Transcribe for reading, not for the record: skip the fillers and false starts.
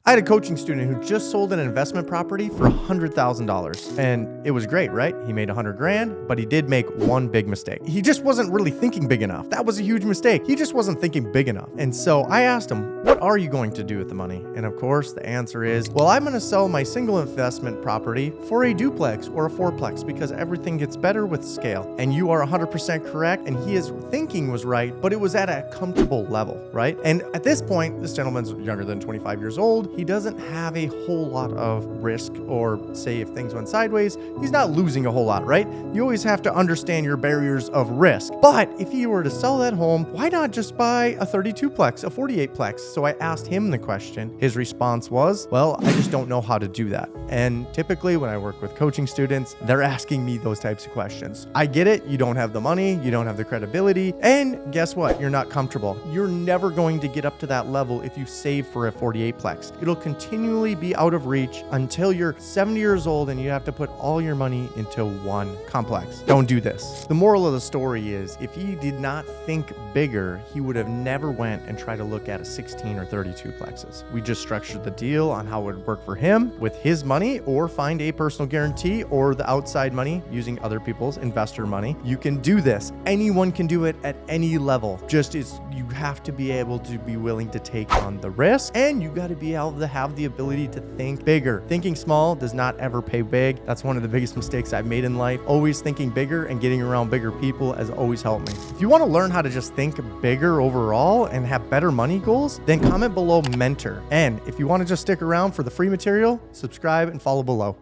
I had a coaching student who just sold an investment property for $100,000. And it was great, right? He made 100 grand, but he did make one big mistake. He just wasn't really thinking big enough. That was a huge mistake. He just wasn't thinking big enough. And so I asked him, what are you going to do with the money? And of course, the answer is, well, I'm going to sell my single investment property for a duplex or a fourplex because everything gets better with scale. And you are 100% correct. And his thinking was right, but it was at a comfortable level, right? And at this point, this gentleman's younger than 25 years old. He doesn't have a whole lot of risk, or say if things went sideways, he's not losing a whole lot, right? You always have to understand your barriers of risk. But if he were to sell that home, why not just buy a 32-plex, a 48-plex? So I asked him the question. His response was, well, I just don't know how to do that. And typically when I work with coaching students, they're asking me those types of questions. I get it. You don't have the money. You don't have the credibility. And guess what? You're not comfortable. You're never going to get up to that level if you save for a 48-plex. It'll continually be out of reach until you're 70 years old and you have to put all your money into one complex. Don't do this. The moral of the story is, if he did not think bigger, he would have never went and tried to look at a 16 or 32 plexes. We just structured the deal on how it would work for him with his money, or find a personal guarantee or the outside money using other people's investor money. You can do this. Anyone can do it at any level. Just is you have to be able to be willing to take on the risk, and you got to be able to have the ability to think bigger. Thinking small does not ever pay big. That's one of the biggest mistakes I've made in life. Always thinking bigger and getting around bigger people has always helped me. If you want to learn how to just think bigger overall and have better money goals, then comment below mentor. And if you want to just stick around for the free material, subscribe and follow below.